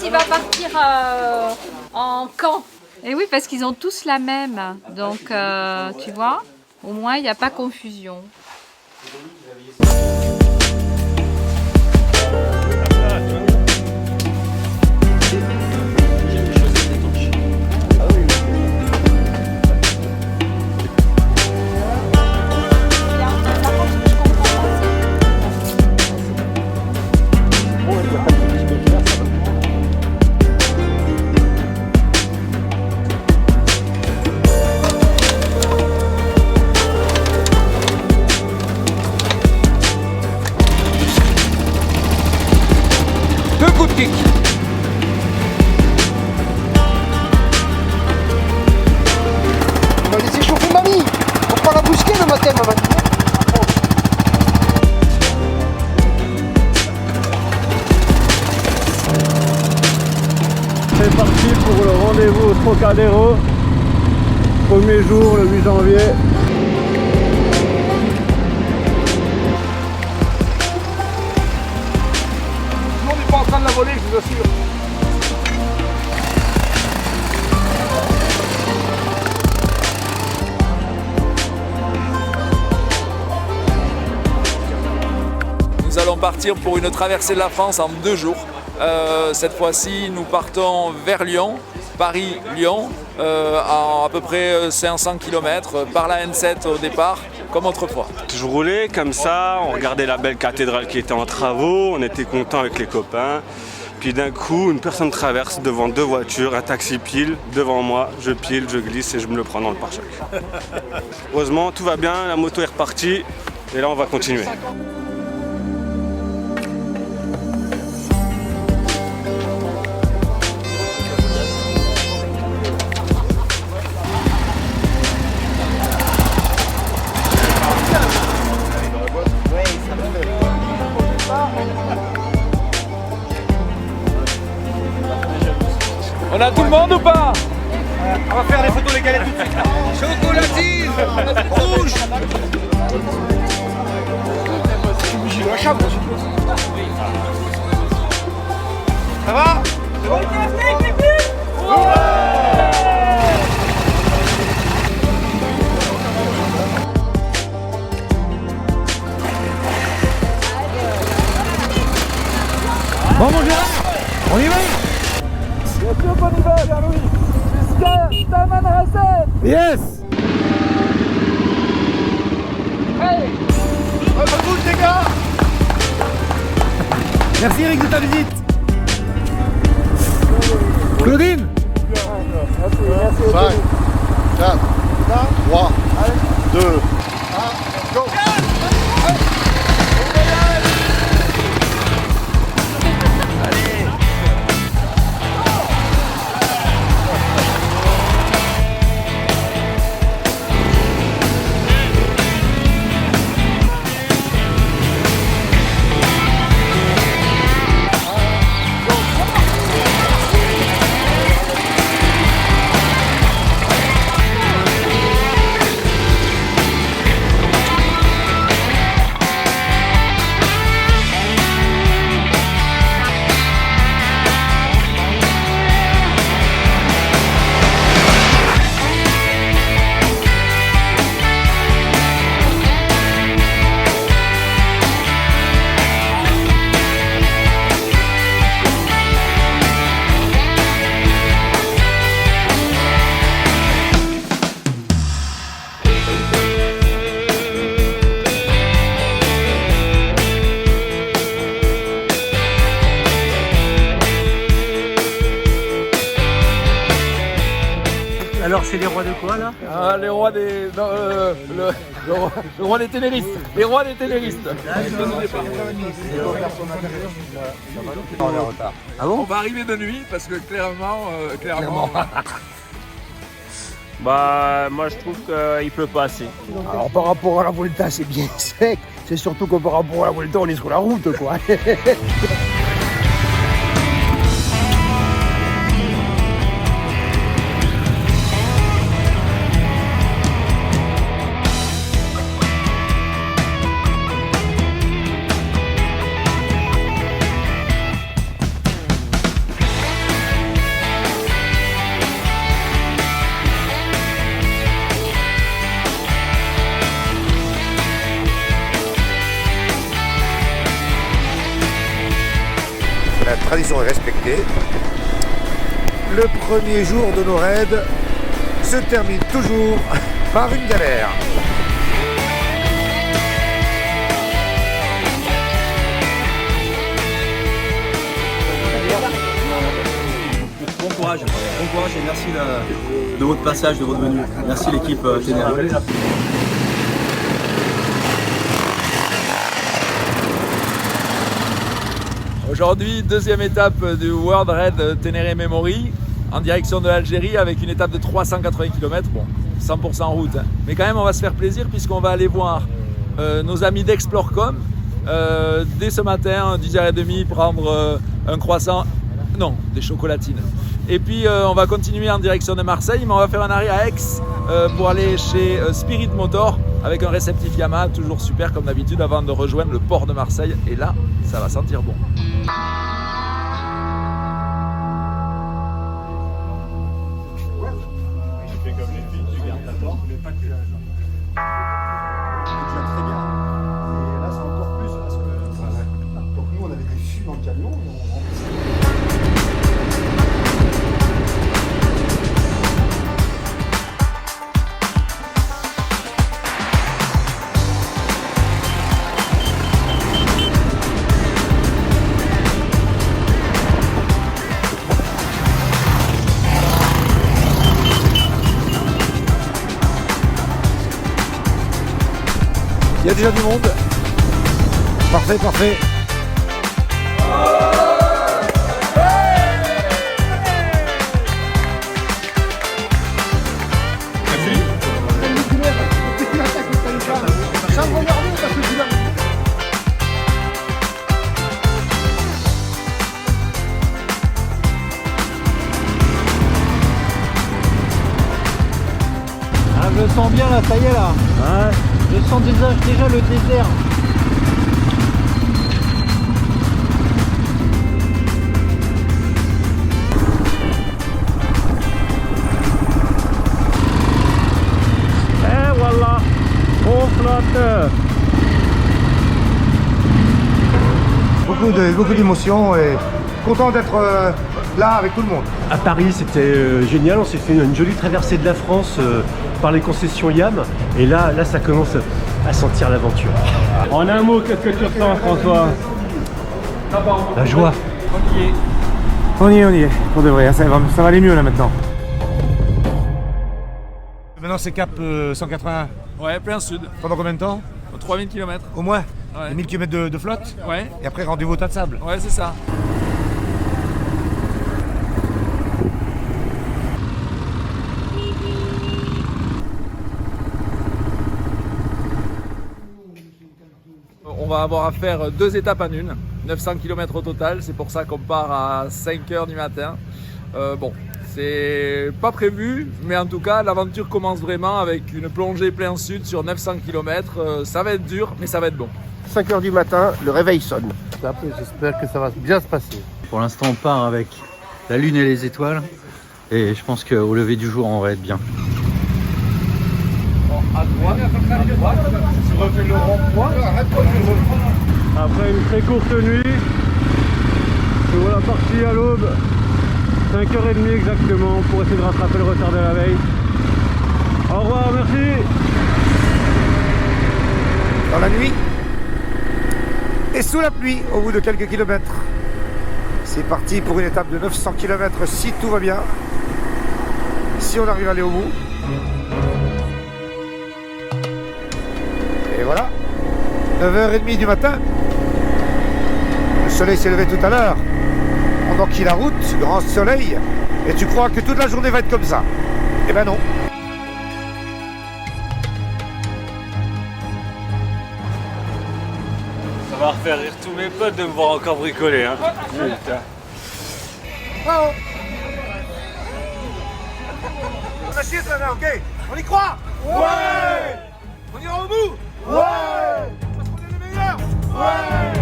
qui va partir en camp. Et oui, parce qu'ils ont tous la même. Donc, tu vois, au moins, il n'y a pas confusion. On va laisser chauffer mamie. Faut pas la bousquer le matin, maman. C'est parti pour le rendez-vous au Trocadéro. Premier jour, le 8 janvier. On n'est pas en train de la voler, je vous assure. Nous allons partir pour une traversée de la France en 2 jours. Cette fois-ci, nous partons vers Lyon, Paris-Lyon, à peu près 500 km par la N7 au départ, comme autrefois. Je roulais comme ça, on regardait la belle cathédrale qui était en travaux, on était contents avec les copains. Puis d'un coup, une personne traverse devant 2 voitures, un taxi pile devant moi, je pile, je glisse et je me le prends dans le pare-choc. Heureusement, tout va bien, la moto est repartie et là on va continuer. On a tout le monde ou pas? On va faire les photos les galettes tout de suite. Chocolatine, rouge. Je suis obligé de la chambre, je suppose. Ça va? C'est bon? Bon mon gars, on y va? Bien sûr qu'on y va, Jean-Louis. Jusqu'à Tamanrasset. Yes! Hey, bonne route les gars. Merci Eric de ta visite. Claudine? Merci. 5, 4, 3, 2, 1, go. Alors c'est les rois de quoi là? Ah, les rois des... non, le roi des ténéristes. Les rois des ténéristes. Ah bon? On va arriver de nuit parce que clairement... Bah moi je trouve qu'il pleut pas assez. Alors par rapport à la Vuelta, c'est bien sec. C'est surtout que par rapport à la Vuelta, on est sur la route, quoi. tradition est respectée. Le premier jour de nos raids se termine toujours par une galère. Bon courage et merci de votre passage, de votre venue. Merci l'équipe Ténéré. Aujourd'hui, deuxième étape du World Raid Ténéré Memory en direction de l'Algérie avec une étape de 380 km, bon, 100% route. Hein. Mais quand même, on va se faire plaisir puisqu'on va aller voir nos amis d'Explore.com dès ce matin, 10h30, prendre un croissant, non, des chocolatines. Et puis on va continuer en direction de Marseille, mais on va faire un arrêt à Aix pour aller chez Spirit Motor avec un réceptif Yamaha, toujours super comme d'habitude, avant de rejoindre le port de Marseille. Et là, ça va sentir bon. Il y a déjà du monde. Parfait, parfait. Ah, je le sens bien là, ça y est là. Ouais. Je sens déjà le désert. Et voilà, on flotte. Beaucoup d'émotions et content d'être là avec tout le monde. À Paris, c'était génial. On s'est fait une jolie traversée de la France par les concessions YAM. Et là, ça commence à sentir l'aventure. En un mot, qu'est-ce que tu ressens, François? La joie. On y est. On devrait, ça va aller mieux là maintenant. Maintenant c'est cap 180. Ouais, plein sud. Pendant combien de temps? 3000 km. Au moins Ouais. 1000 km de flotte. Ouais, Et après rendez-vous au tas de sable. ouais, c'est ça. On va avoir à faire 2 étapes en une, 900 km au total, c'est pour ça qu'on part à 5h du matin. Bon, c'est pas prévu, mais en tout cas l'aventure commence vraiment avec une plongée plein sud sur 900 km. Ça va être dur, mais ça va être bon. 5h du matin, le réveil sonne. J'espère que ça va bien se passer. Pour l'instant, on part avec la lune et les étoiles. Et je pense qu'au lever du jour, on va être bien. Après une très courte nuit, nous voilà partis à l'aube, 5h30 exactement, pour essayer de rattraper le retard de la veille. Au revoir, merci. Dans la nuit et sous la pluie au bout de quelques kilomètres. C'est parti pour une étape de 900 km si tout va bien. Si on arrive à aller au bout. Et voilà, 9h30 du matin. Le soleil s'est levé tout à l'heure. On enquille la route, grand soleil. Et tu crois que toute la journée va être comme ça? Eh ben non. Ça va refaire rire tous mes potes de me voir encore bricoler. Hein. Putain. On a chié ça là, ok? On y croit? Ouais! On ira au bout? Ouais! Parce qu'on est les meilleurs? Ouais!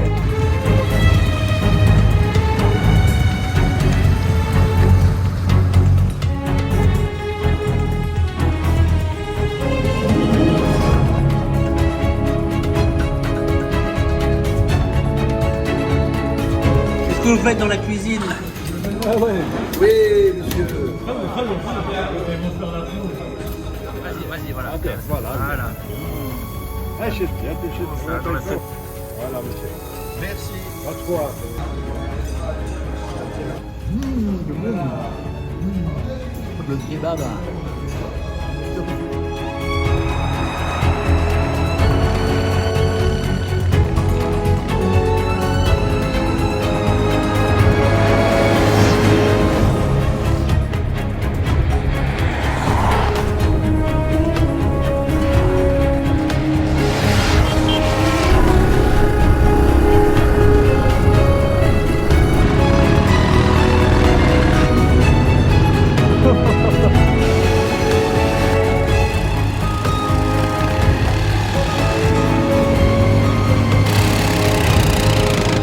que vous faites dans la cuisine? Oui, monsieur. Vas-y, voilà. Ok, voilà. Ah, je sais bien, Voilà, monsieur. Merci. À toi. Le kebab.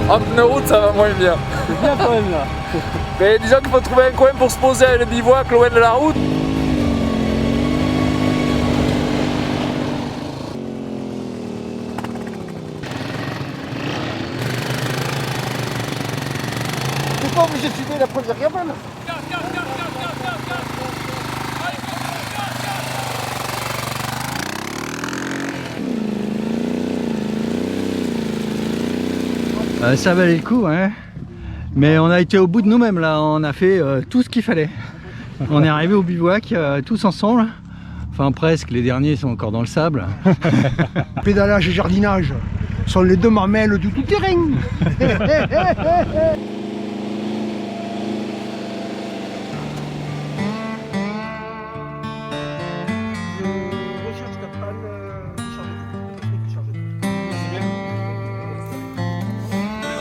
En pneu route, ça va moins bien. C'est bien quand même là. Mais disons qu'il faut trouver un coin pour se poser avec le bivouac loin de la route. T'es pas obligé de filmer la première cabane. Ça valait le coup, hein. Mais on a été au bout de nous-mêmes là, on a fait tout ce qu'il fallait. On est arrivé au bivouac tous ensemble. Enfin presque, les derniers sont encore dans le sable. Pédalage et jardinage sont les deux mamelles du tout-terrain.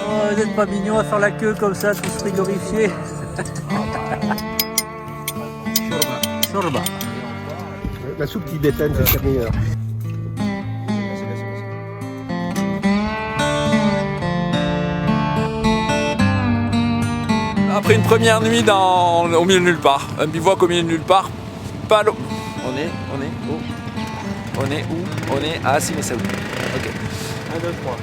Oh, vous n'êtes pas mignon à faire la queue comme ça, tous frigorifiés. Shorba. La soupe tibétaine, c'est meilleur. Après une première nuit au milieu de nulle part, un bivouac au milieu de nulle part, pas l'eau. On est où? On est à Sime Saoud. Ok. 1, 2, 3.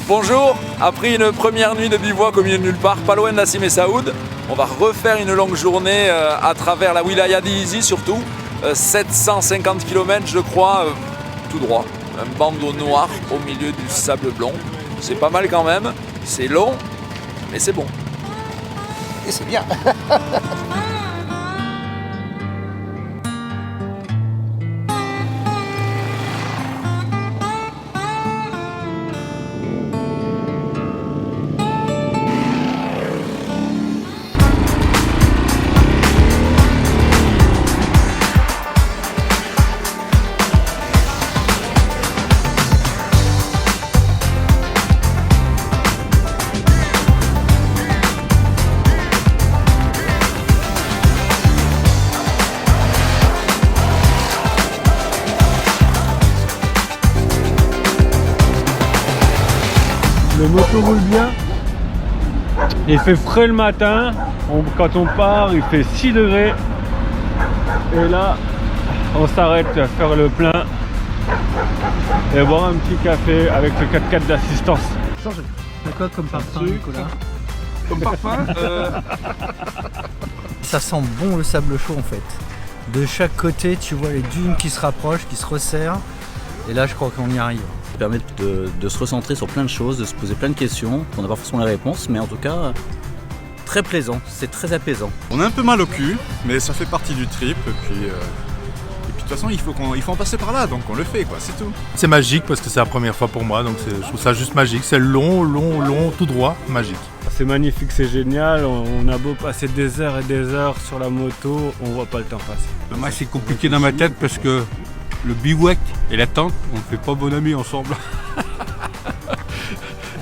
Bonjour, après une première nuit de bivouac au milieu de nulle part, pas loin d'Assim Saoud, on va refaire une longue journée à travers la wilaya d'Izi surtout, 750 km je crois, tout droit, un bandeau noir au milieu du sable blond. C'est pas mal quand même, c'est long, mais c'est bon. Et c'est bien. Le moto roule bien. Il fait frais le matin. Quand on part, il fait 6 degrés. Et là, on s'arrête à faire le plein et boire un petit café avec le 4x4 d'assistance. C'est quoi comme parfum, Nicolas? Comme parfum Ça sent bon le sable chaud en fait. De chaque côté, tu vois les dunes qui se rapprochent, qui se resserrent. Et là, je crois qu'on y arrive. Ça permet de se recentrer sur plein de choses, de se poser plein de questions. On n'a pas forcément la réponse, mais en tout cas, très plaisant, c'est très apaisant. On a un peu mal au cul, mais ça fait partie du trip. Et puis de toute façon, il faut en passer par là, donc on le fait, quoi, c'est tout. C'est magique parce que c'est la première fois pour moi, donc je trouve ça juste magique. C'est long, tout droit, magique. C'est magnifique, c'est génial. On a beau passer des heures et des heures sur la moto, on voit pas le temps passer. Moi, c'est compliqué dans ma tête parce que le bivouac et la tente, on ne fait pas bon ami ensemble.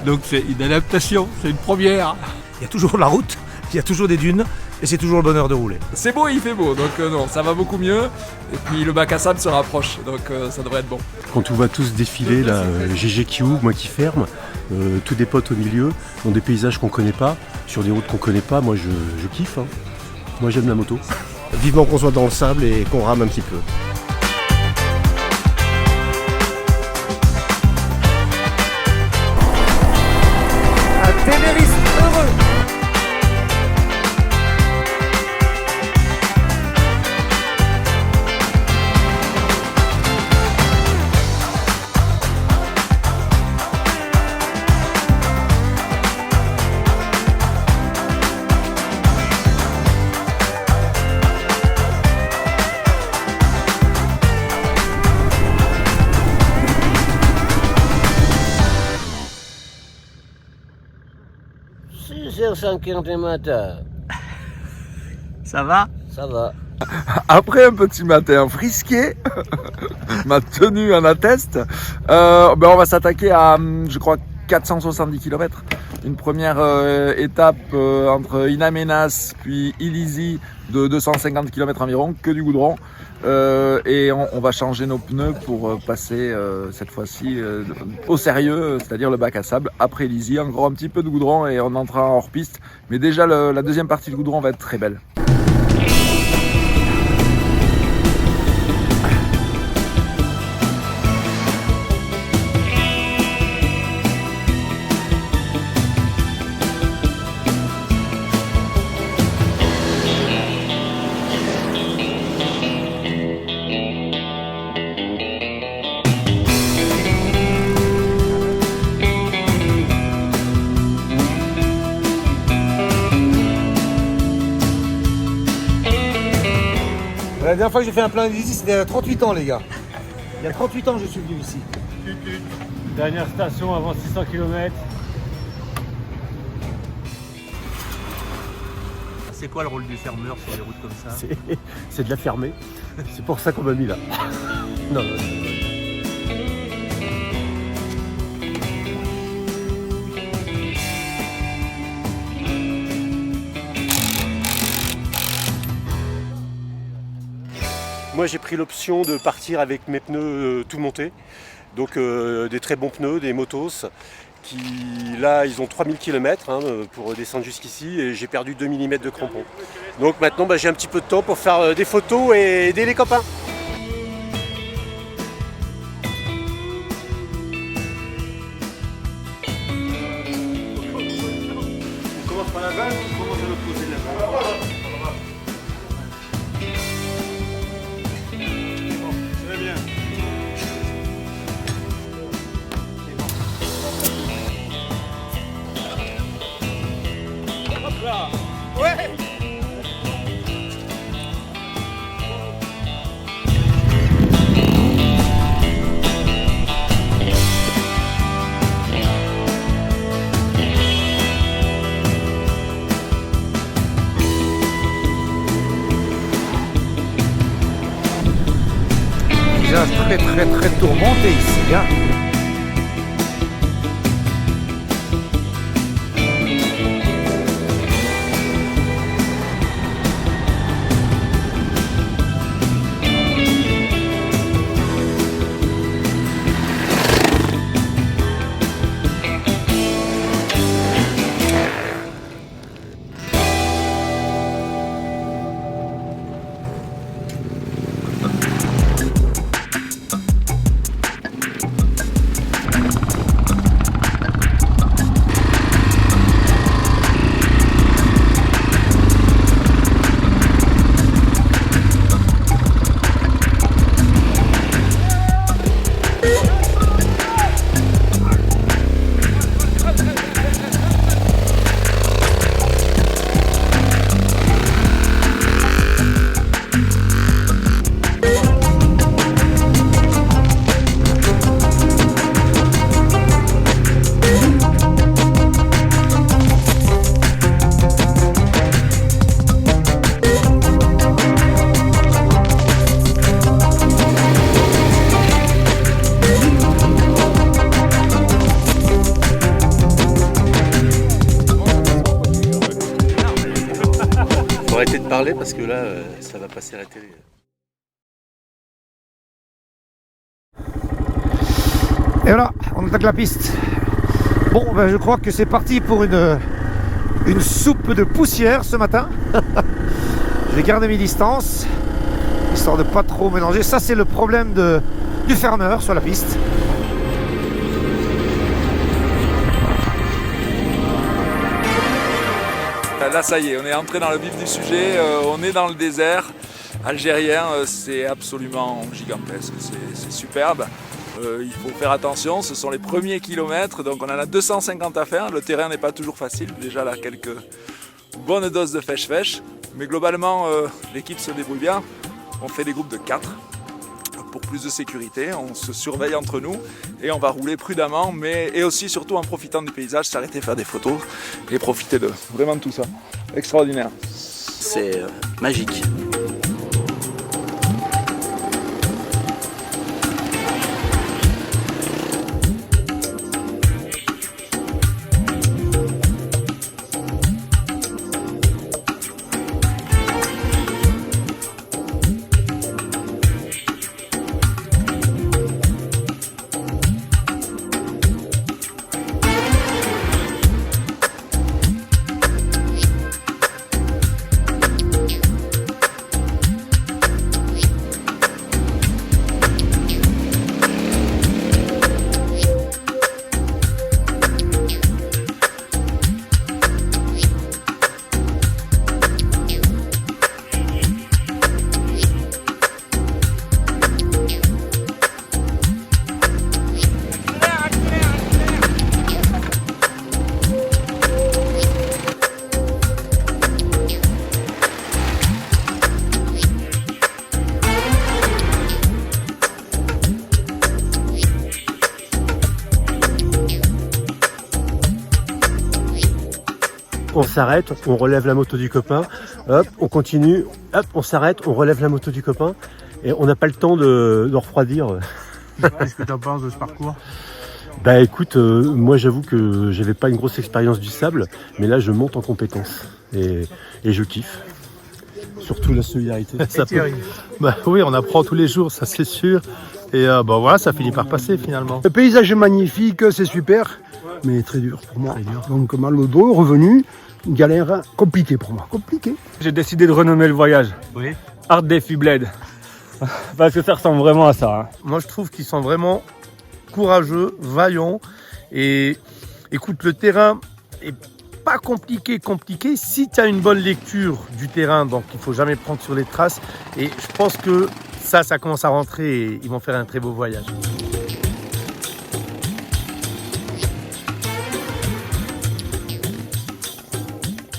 Donc c'est une adaptation, c'est une première. Il y a toujours la route, il y a toujours des dunes et c'est toujours le bonheur de rouler. C'est beau, il fait beau, donc non, ça va beaucoup mieux. Et puis le bac à sable se rapproche, donc ça devrait être bon. Quand on voit tous défiler, là, GGQ, moi qui ferme, tous des potes au milieu, dans des paysages qu'on connaît pas, sur des routes qu'on connaît pas, moi je kiffe. Hein. Moi j'aime la moto. Vivement qu'on soit dans le sable et qu'on rame un petit peu. Un Ténériste heureux. 5h du matin. Ça va? Ça va. Après un petit matin frisqué, ma tenue en atteste, on va s'attaquer à, je crois, 470 km. Une première étape entre Inamenas puis Illizi de 250 km environ, que du goudron. Et on va changer nos pneus pour passer cette fois-ci au sérieux, c'est-à-dire le bac à sable. Après Illizi, encore un petit peu de goudron et on entrera en hors-piste. Mais déjà, la deuxième partie du goudron va être très belle. La dernière fois que j'ai fait un plein ici, c'était il y a 38 ans, les gars. Il y a 38 ans que je suis venu ici. Dernière station avant 600 km. C'est quoi le rôle du fermeur sur les routes comme ça? C'est de la fermer. C'est pour ça qu'on m'a mis là. Non, non. Moi j'ai pris l'option de partir avec mes pneus tout montés, donc des très bons pneus, des Motos, qui là ils ont 3000 km pour descendre jusqu'ici et j'ai perdu 2 mm de crampons. Donc maintenant j'ai un petit peu de temps pour faire des photos et aider les copains. On commence par la base ou on commence à l'autre côté de la base? Très bien. Hop là. Ouais. Très tourmenté ici, hein. Faut arrêter de parler parce que là, ça va passer à la télé. Et voilà, on attaque la piste. Bon, je crois que c'est parti pour une soupe de poussière ce matin. Je vais garder mes distances, histoire de pas trop mélanger. Ça, c'est le problème du fermeur sur la piste. Là ça y est, on est entré dans le vif du sujet, on est dans le désert algérien, c'est absolument gigantesque, c'est superbe. Il faut faire attention, ce sont les premiers kilomètres, donc on en a 250 à faire, le terrain n'est pas toujours facile, déjà là quelques bonnes doses de fèche-fèche, mais globalement l'équipe se débrouille bien, on fait des groupes de 4 pour plus de sécurité, on se surveille entre nous et on va rouler prudemment, et aussi surtout en profitant du paysage, s'arrêter faire des photos et profiter de vraiment tout ça. Extraordinaire. C'est magique. On s'arrête, on relève la moto du copain, hop, on continue, hop, on s'arrête, on relève la moto du copain et on n'a pas le temps de refroidir. Qu'est-ce que tu en penses de ce parcours? Bah écoute, moi j'avoue que j'avais pas une grosse expérience du sable, mais là je monte en compétence et je kiffe. Surtout la solidarité. Ça peut... Bah oui, on apprend tous les jours, ça c'est sûr. Et bah voilà, ça finit par passer finalement. Le paysage est magnifique, c'est super, mais très dur pour moi. Donc mal au dos, revenu, une galère compliquée pour moi. Compliquée. J'ai décidé de renommer le voyage. Oui. Art Défi Bled. Parce que ça ressemble vraiment à ça. Hein. Moi je trouve qu'ils sont vraiment courageux, vaillants. Et écoute, le terrain est pas compliqué si tu as une bonne lecture du terrain, donc il faut jamais prendre sur les traces. Et je pense que ça commence à rentrer et ils vont faire un très beau voyage.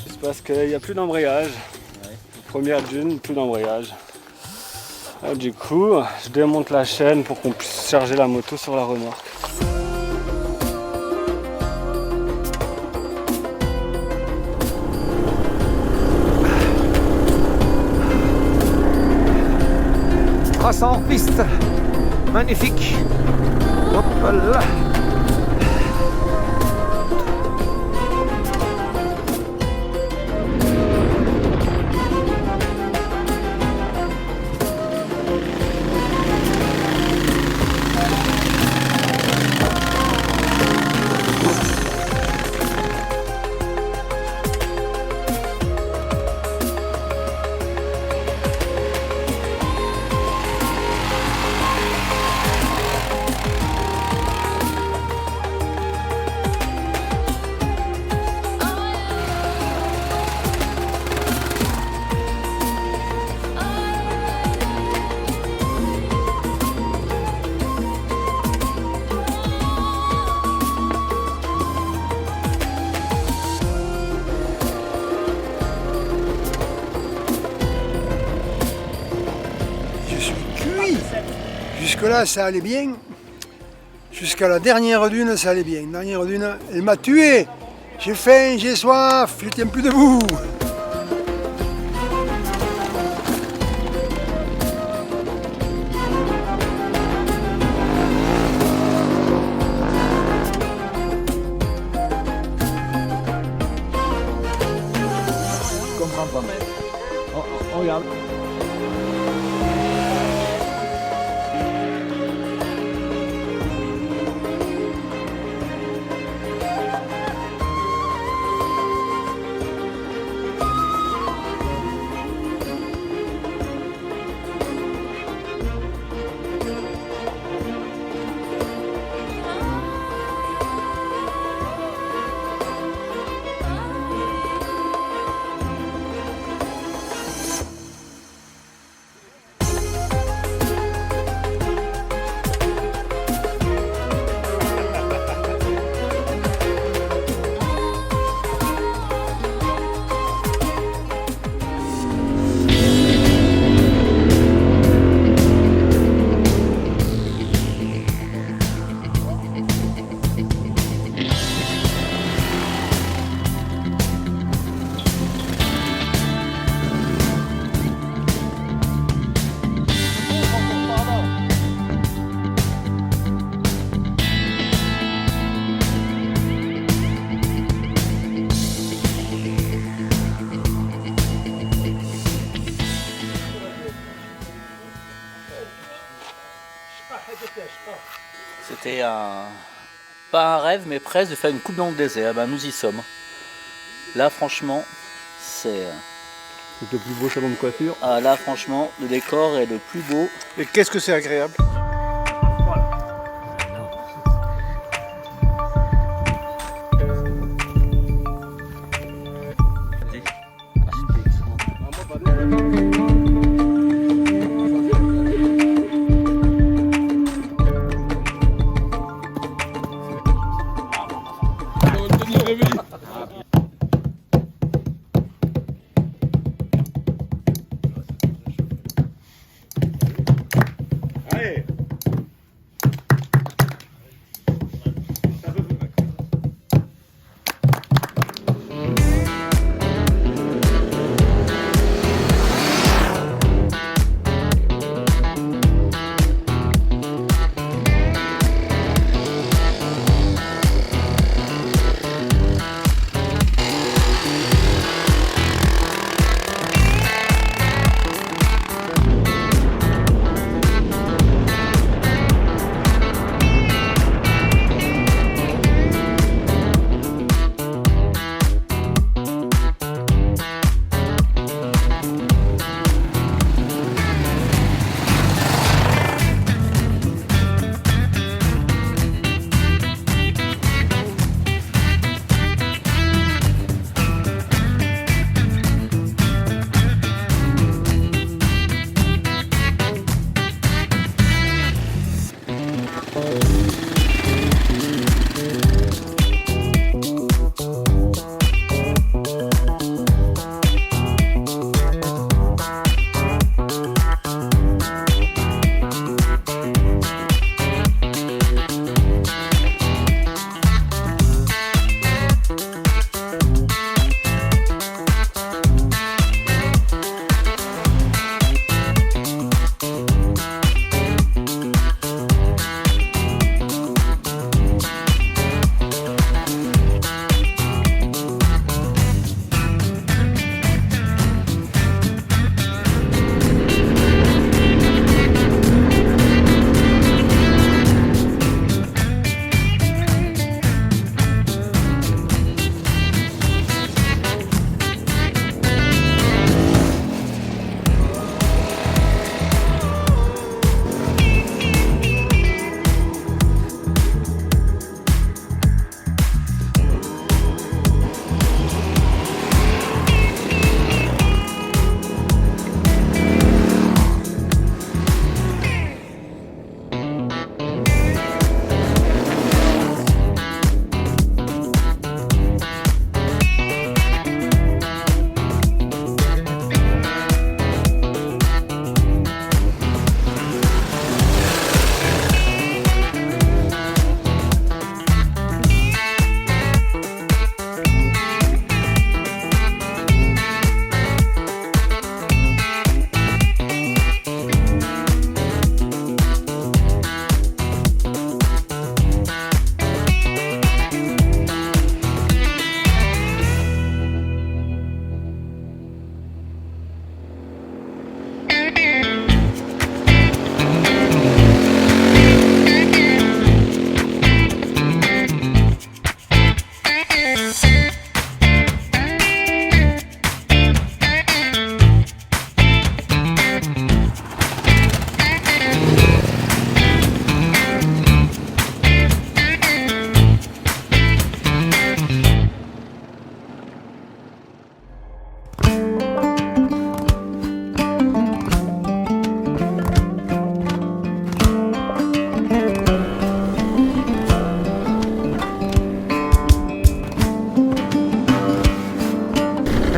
C'est parce qu'il n'y a plus d'embrayage. Première dune, plus d'embrayage. Du coup, je démonte la chaîne pour qu'on puisse charger la moto sur la remorque. En piste, magnifique. Hop là. Jusque-là, ça allait bien. Jusqu'à la dernière dune, ça allait bien. La dernière dune, elle m'a tué. J'ai faim, j'ai soif, je tiens plus debout. Je comprends pas. On regarde. C'était pas un rêve, mais presque, de faire une coupe dans le désert. Ben, nous y sommes. Là, franchement, c'est le plus beau salon de coiffure. Ah, là, franchement, le décor est le plus beau. Et qu'est-ce que c'est agréable.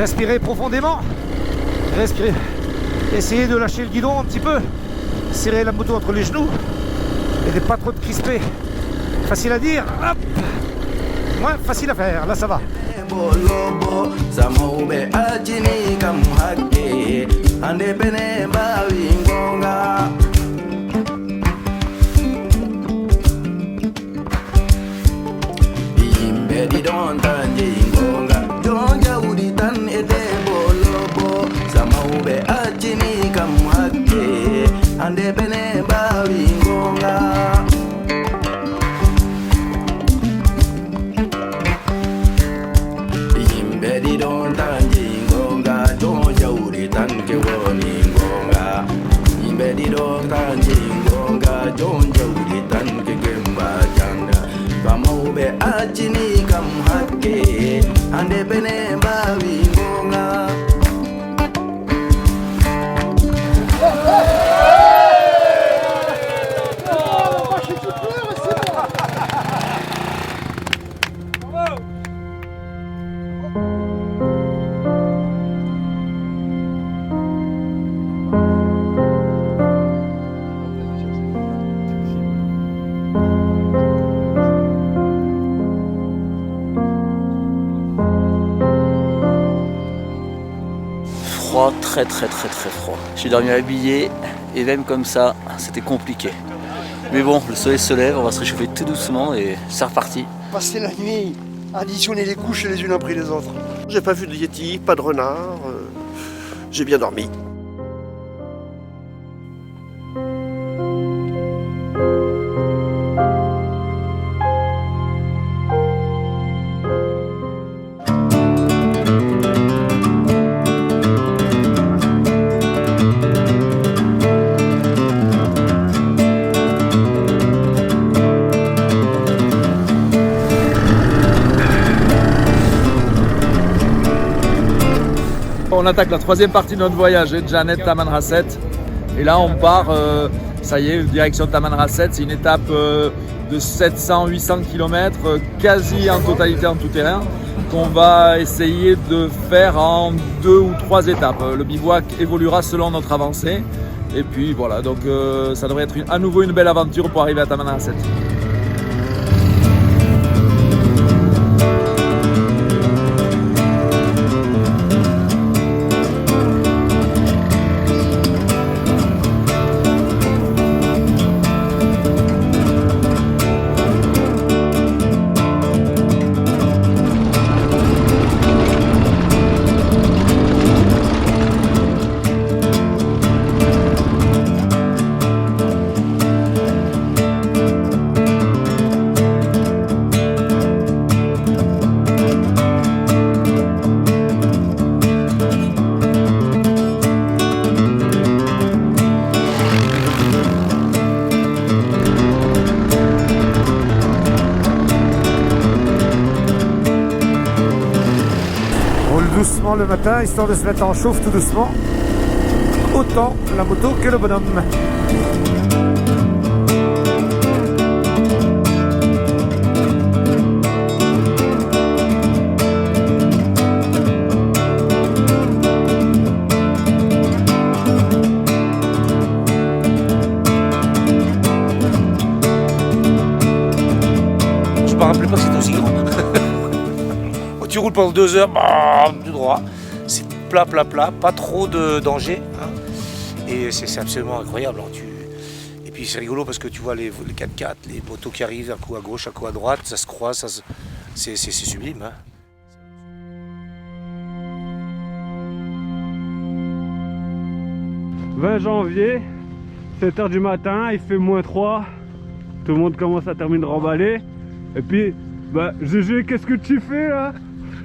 Respirez profondément. Respirez. Essayez de lâcher le guidon un petit peu. Serrez la moto entre les genoux. Et de pas trop de crisper. Facile à dire. Hop. Moins facile à faire. Là ça va. ajini kam hakke ande bene mbawi gonga. Très froid. J'ai dormi habillé et même comme ça, c'était compliqué. Mais bon, le soleil se lève, on va se réchauffer tout doucement et c'est reparti. Passer la nuit, additionner les couches les unes après les autres. J'ai pas vu de yéti, pas de renard, j'ai bien dormi. On attaque la troisième partie de notre voyage, Janet Tamanrasset. Et là on part, ça y est, direction Tamanrasset. C'est une étape de 700-800 km, quasi en totalité en tout terrain, qu'on va essayer de faire en 2 ou 3 étapes. Le bivouac évoluera selon notre avancée. Et puis voilà, donc ça devrait être à nouveau une belle aventure pour arriver à Tamanrasset. Doucement le matin, histoire de se mettre en chauffe tout doucement. Autant la moto que le bonhomme. Je me rappelais pas que c'était aussi grand. Tu roules pendant 2 heures, tout droit. C'est plat, pas trop de danger. Hein. Et c'est absolument incroyable. Hein. Et puis c'est rigolo parce que tu vois les 4x4, les motos qui arrivent, un coup à gauche, un coup à droite, ça se croise, c'est sublime. Hein. 20 janvier, 7 h du matin, il fait -3. Tout le monde commence à terminer de remballer. Et puis, GG, qu'est-ce que tu fais là?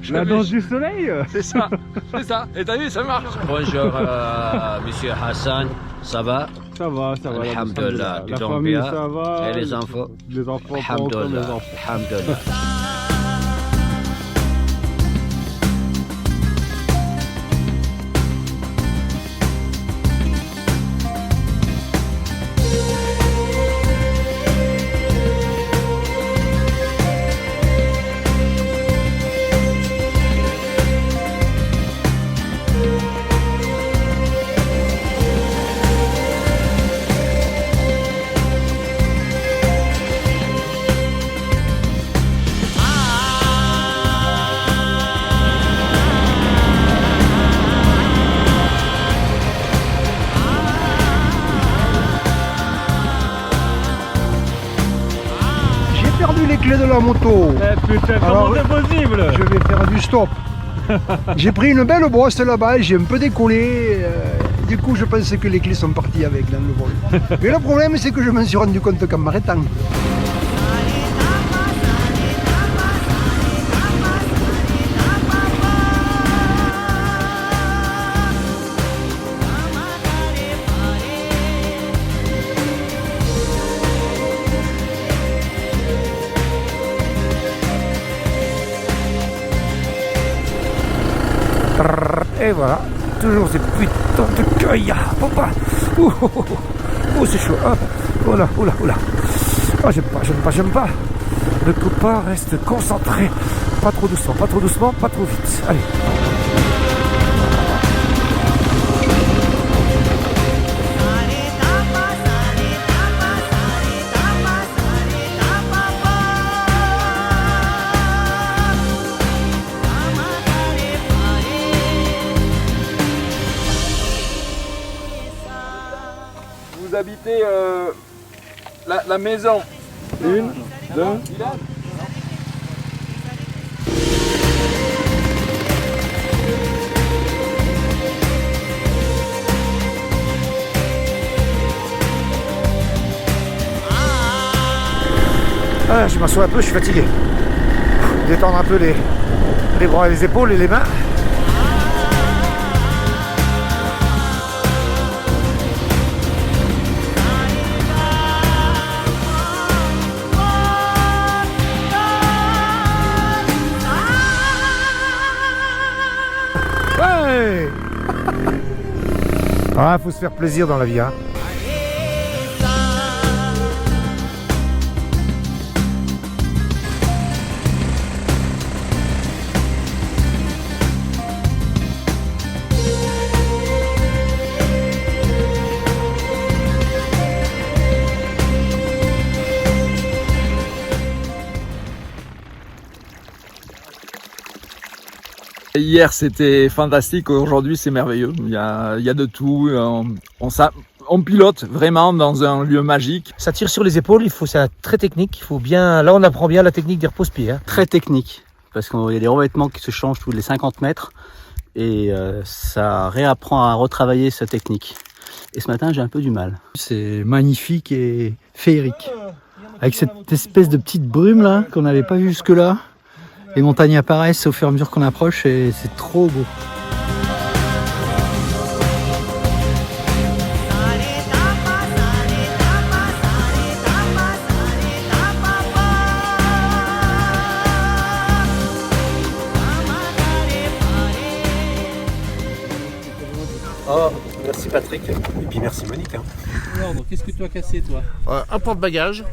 La danse du soleil. C'est ça, c'est ça. Et t'as vu, ça marche. Bonjour Monsieur Hassan, ça va? Ça va. Alhamdulillah. La famille, ça va. Et les enfants? Les enfants, Alhamdulillah. Alhamdulillah. Les clés de la moto. Putain, comment c'est possible? Je vais faire du stop. J'ai pris une belle brosse là-bas, j'ai un peu décollé. Du coup, je pense que les clés sont parties avec dans le vol. Mais le problème, c'est que je m'en suis rendu compte qu'en m'arrêtant. Et voilà, toujours ces putains de cueilles. Papa. Oh, c'est chaud. Oh là, oh là, oh là. Oh, j'aime pas. Le copain reste concentré. Pas trop doucement, pas trop vite. Allez. Vous habitez la maison. Une, deux. Ah, je m'assois un peu, je suis fatigué. Détendre un peu les bras et les épaules et les mains. Ouais. Ah, faut se faire plaisir dans la vie, hein. Hier c'était fantastique, aujourd'hui c'est merveilleux, il y a de tout, on pilote vraiment dans un lieu magique. Ça tire sur les épaules, c'est très technique, il faut bien, là on apprend bien la technique des repose-pieds. Hein. Très technique, parce qu'il y a des revêtements qui se changent tous les 50 mètres et ça réapprend à retravailler sa technique. Et ce matin j'ai un peu du mal. C'est magnifique et féerique. Avec cette espèce de petite brume là qu'on n'avait pas vue jusque là. Les montagnes apparaissent au fur et à mesure qu'on approche et c'est trop beau. Oh, merci Patrick. Et puis merci Monique. Hein. Alors, qu'est-ce que tu as cassé toi? Un porte-bagages.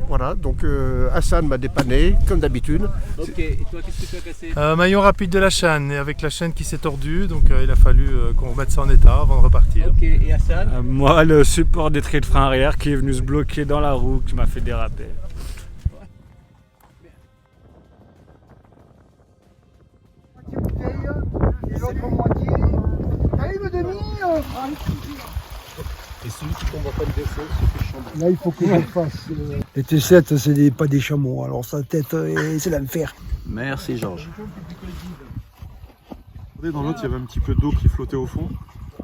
Voilà, donc Hassan m'a dépanné, comme d'habitude. Ok, et toi qu'est-ce que tu as cassé? Maillon rapide de la chaîne, et avec la chaîne qui s'est tordue, donc il a fallu qu'on remette ça en état avant de repartir. Ok, et Hassan? Moi, le support des traits de frein arrière qui est venu se bloquer dans la roue, qui m'a fait déraper. Et celui qui tombe pas le défaut, c'est le chambon. Là, il faut que je fasse. Les T7, c'est pas des chameaux, alors sa tête, c'est l'enfer. Merci Georges. Regardez, dans l'autre, il y avait un petit peu d'eau qui flottait au fond.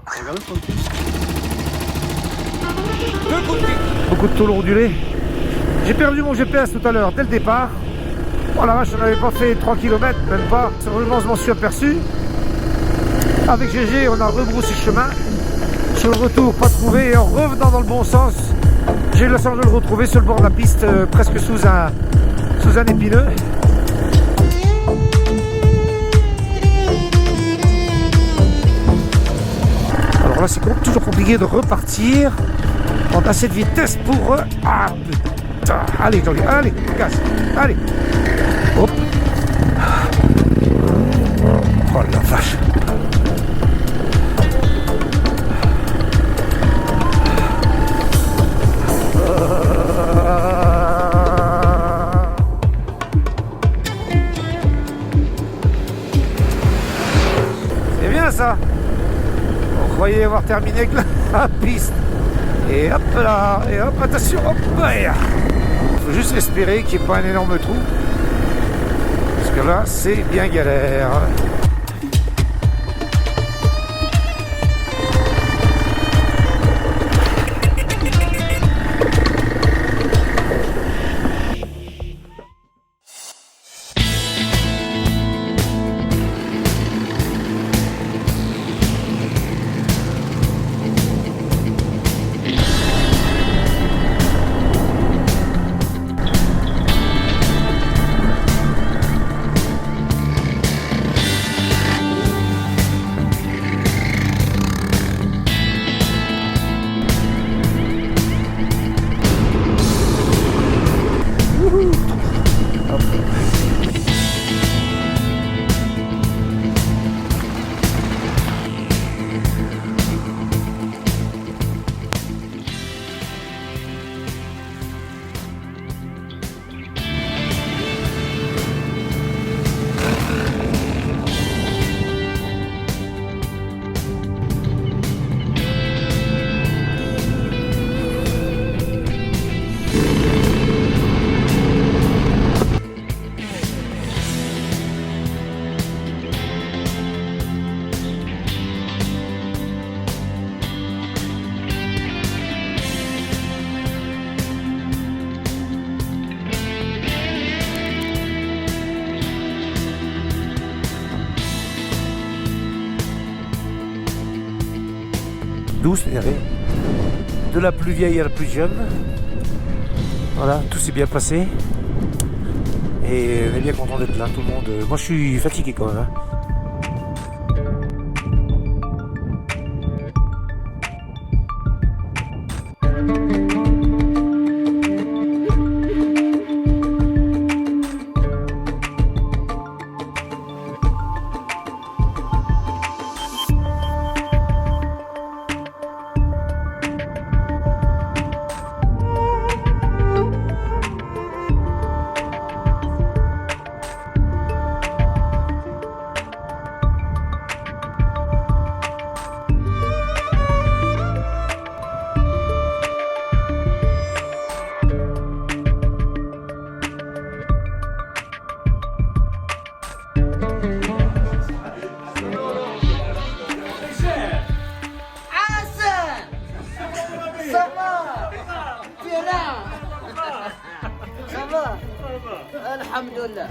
Regardez ça. Beaucoup de tôle ondulée. J'ai perdu mon GPS tout à l'heure, dès le départ. Oh la vache, on n'avait pas fait 3 km, même pas. Seulement, je m'en suis aperçu. Avec GG, on a rebroussé chemin. Sur le retour, pas trouvé. Et en revenant dans le bon sens, j'ai eu la chance de le retrouver sur le bord de la piste, presque sous un épineux. Alors là, c'est toujours compliqué de repartir en assez de vitesse pour... Ah putain. Allez, allez, gaz. Allez. Hop. Oh la vache. C'est bien ça. On croyait avoir terminé avec la piste. Et hop là, et hop, attention, hop, il faut juste espérer qu'il n'y ait pas un énorme trou. Parce que là, c'est bien galère. douce, de la plus vieille à la plus jeune. Voilà, tout s'est bien passé. Et on est bien content d'être là, tout le monde. Moi je suis fatigué quand même. Alhamdulillah.